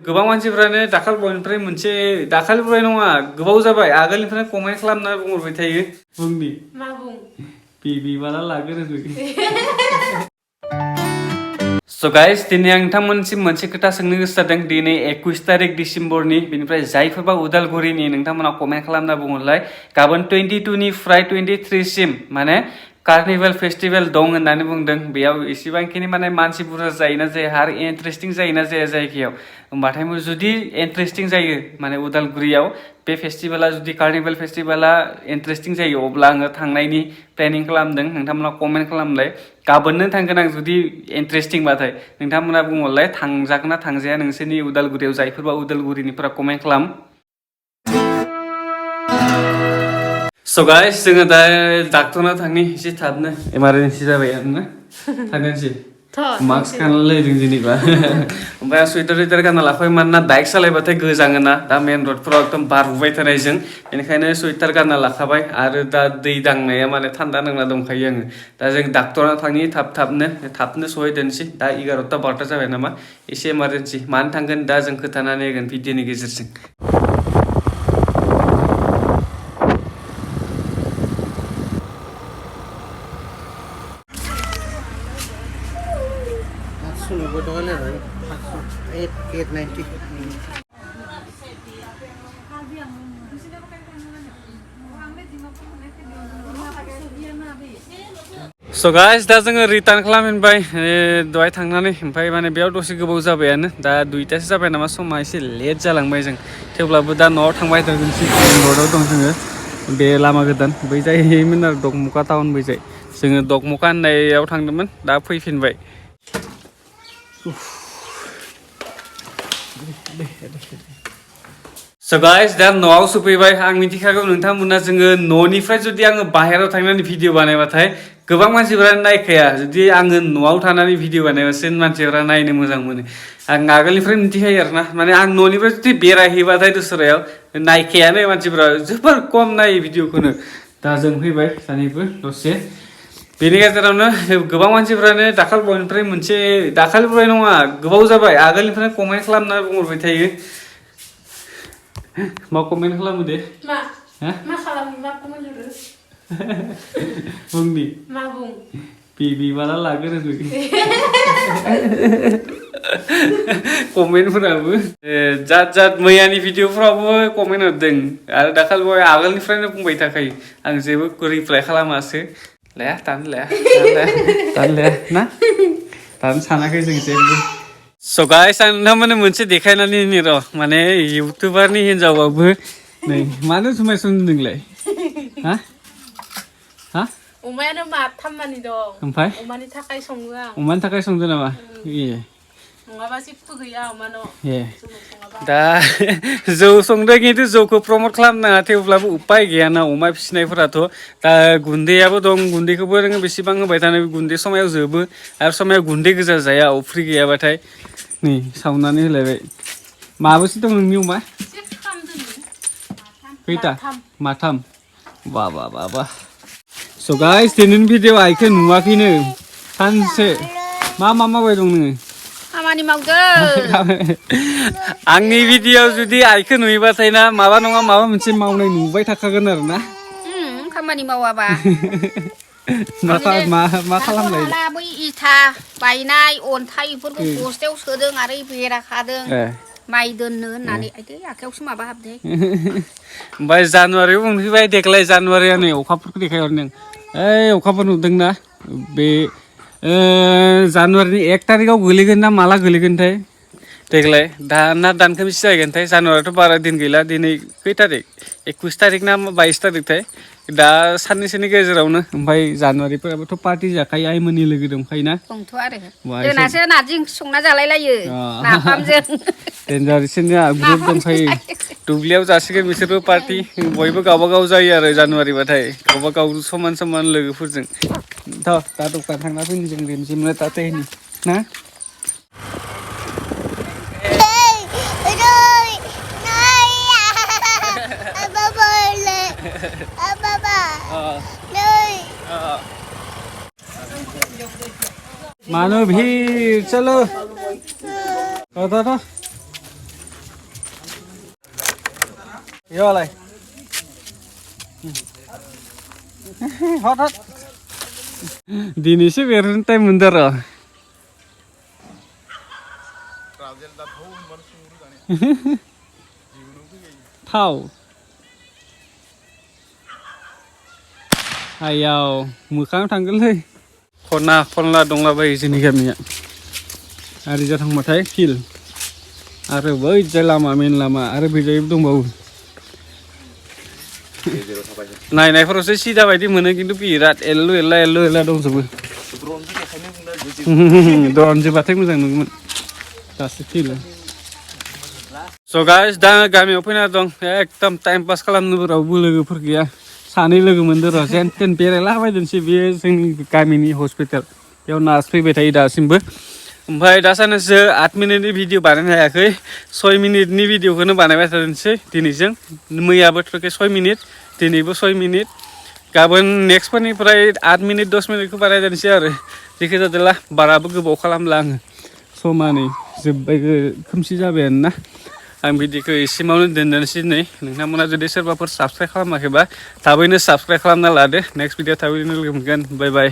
गोबां मानसिफ्रानो दाखालिनिफ्राय मोनसे दाखालिनिफ्राय नङा गोबाव जाबाय आगोलनिफ्राय कमेन्ट खालामना बुंहरबाय थायो बुंनि मा बुं बेबी बाला लागोन So guys, दिनै आं नोंथांमोनसिम मोनसे खोथा सोंनो गोसो जादों दिनै 21 तारिख डिसेम्बरनि बेनिफ्राय जायफोरबा उदालगुरिनि नोंथांमोना कमेन्ट खालामना बुङोलाय गाबोन 22 निफ्राय 23 सिम माने कार्निभेल फेस्टिभेल दं होननानै बुंदों बेयाव एसेबांखिनि माने मानसि बुरजा जायोना जाया आरो इन्टारेस्टिं जायोना जाया जायगायाव होमबाथाय जुदि इन्टारेस्टिं जायो माने उदालगुरियाव बे फेस्टिभेला जुदि कार्निभेल फेस्टिभेला इन्टारेस्टिं जायो अब्ला आङो थांनायनि प्लेनिं खालामदों नोंथांमोना कमेन्ट खालामलाय गाबोननो थांगोन आं जुदि इन्टारेस्टिंबाथाय नोंथांमोना बुङोलाय थांजागोन ना थांजाया नोंसोरनि उदालगुरियाव जायफोरबा उदालगुरिनिफ्रा कमेन्ट खालाम So guys, जोङो दा डाक्टरनाव थांनि एसे थाबनो इमारजेन्सि जाबाय आरोना थांनोसै मास्क गानलायदों जेनेबा ओमफ्राय सुइटार गानना लाफाबाय मानोना बाइक सालायबाथाय गोजाङोना दा मेन रडफोराव एकदम बारबुबाय थानायजों बेनिखायनो सुइटार गानना लाखाबाय आरो दा दै दांनाया माने थान्दा नांना दंखायो आङो दा जों डाक्टरनाव थांनि थाबनो सहैदोनसै दा 11:12 जाबाय नामा एसे इमारजेन्सि मानो थांगोन दा जों खोथानानै होगोन भिडिअनि गेजेरजों So guys, दा जोङो रिटार्न खालामफिनबाय दहाय थांनानै ओमफ्राय माने बेयाव दसे गोबाव जाबायानो दा 2टासो जाबाय नामा समा एसे लेट जालांबाय जों थेवब्लाबो दा न'आव थांबाय थागोनसै रडआव दं जोङो बे लामा गोदान बै जायैमोन आरो दगमुका टाउन बैजाय जोङो दगमुका होननायाव थांदोंमोन दा फैफिनबाय So guys, दा न'आव सफैबाय आं मिथिखागौ नोंथांमोना जोङो न'निफ्राय जुदि आङो बाहेरायाव थांनानै भिडिअ बानायबाथाय गोबां मानसिफोरा नायखाया जुदि आङो न'आव थानानै भिडिअ बानायबासो मानसिफोरा नायनो मोजां मोनो आं आगोलनिफ्राय मिथिखायो आरोना माने आं न'निफ्राय जुदि बेरायहैबाथाय दस्रायाव नायखायानो मानसिफोरा जोबोर खम नायो भिडिअखौनो दा जों फैबाय सानैबो दसे बेनि गेजेरावनो गोबां मानसिफोरानो दाखालिनिफ्राय नङा गोबाव जाबाय आगोलनिफ्राय कमेन्ट खालामना बुंहरबाय थायो मा कमेन्ट खालामो दे मा खालामो मा कमेन्ट हरो बुंनि मा बुं बेबी बाला लागोन कमेन्टफोराबो जात मैयानि भिडिअफ्रावबो कमेन्ट हरदों आरो दाखालि आगोलनिफ्रायनो बुंबाय थाखायो आं जेबो रिप्लाइ खालामासो लाया दानो ना दानो सानाखै जों जेबो So guys, आं नोंथांमोननो मोनसे देखायनानै होनि र' माने इउटुबारनि हिनजावबाबो नै मानो जुमाय संदोंलाय हा अमायानो माथाम मानि दं ओमफ्राय अमानि थाखाय सङो आं अमानि थाखाय संदों नामा नङाबा जेबो गैया अमानाव दा जौ संदों खिन्थु जौखौ प्रमट खालामनाङा थेवब्लाबो उपाय गैयाना अमा फिसिनायफोराथ' दा गुन्दैयाबो दं गुन्दैखौबो नोङो बेसेबां होबाय थानो गुन्दै समायाव जोबो आरो समायाव गुन्दै गोजा जाया अफ्रि गैयाबाथाय नै सावनानै होलायबाय माबेसे दं नोंनि अमा खैथा माथाम बा So guys, दिनैनि भिडिअ आइखौ नुवाखैनो सानसे मा मावबाय दं नोङो खामानि मावदों आंनि भिडिअ जुदि आइखौ नुयोबाथाय ना माबा नङा माबा मोनसे मावनाय नुबाय थाखागोन आरो ना खामानि मावाबा मा खालामलाय बै इथा बायनाय अन्थाइ बेफोरखौ बस्थायाव सोदों आरो बेरा खादों माइ दोननो होननानै आखायावसो माबा हाबदों ओमफ्राय जानुवारियाव मोनफैबाय देग्लाय जानुवारिया नै अखाफोरखौ देखायहरदों अखाफोर नुदोंना बे जानुवारिनि 1 तारिखआव गोलैगोन ना माला गोलैगोनथाय देग्लाय दानखौ बेसे जाहैगोनथाय जानुवारियाथ' बारा दिन गैला दिनै खै तारिख 21 तारिख ना 22 तारिखथाय दा साननैसोनि गेजेरावनो ओमफ्राय जानुवारिफोराबोथ' पार्टि जाखायो आइमोननि लोगो दंखायोना दंथ' आरो जोंनासो नारजि ओंख्रि संना जालायलायो नाफामजों डेन्जार इसोरनिया ग्रुप दंखायो दुब्लियाव जासिगोन बिसोरबो पार्टि बयबो गावबागाव जायो आरो जानुवारिबाथाय गावबागाव समान लोगोफोरजों दा दखान थांना फैनि जों रेमजिमनो तातेहैनि ना मानो भीड़ चलो Iyalah. Hot. Dini sih biarin time bentar loh. Tahu. Ayo, mukang tanggal leh. Khona dongla bayi sini kami ya. Hari jatuh matai kill. Are bayi lama main lama. Are bijaya itu bau. Naik proses sih dah bayi mana gitu pirat. Elu dong sebut. Drone je batik macam nunggu. Tas kill. So guys, dah kami open dong. Ekdom time pass kalam nu rabu lagi pergi ya. Sani lagi mundur. Jangan perela bayi dan si biaya sing kami ni hospital. Yang nas pergi betai dah simba. Oमफ्राय दासानैसो 8 मिनिटनि video बानायनो हायाखै 6 मिनिटनि भिडिअखौनो बानायबाय थादोंसै दिनैजों मैयाबो 6 minute दिनैबो 6 minute गाबोन नेक्स्टफोरनिफ्राय 8 minute 10 मिनिटखौ बानायदोंसै आरो जेखि जादोला बाराबो गोबाव खालामला आङो समानै जोब्बाय खोमसि जाबायानो ना आं भिडिअखौ एसेमावनो दोननोसै नै नोंथांमोना जुदि सोरबाफोर साबस्क्राइब खालामाखैबा थाबैनो साबस्क्राइब खालामना लादो नेक्स्ट भिडिअ थाबैनो लोगो मोनगोन बाय बाय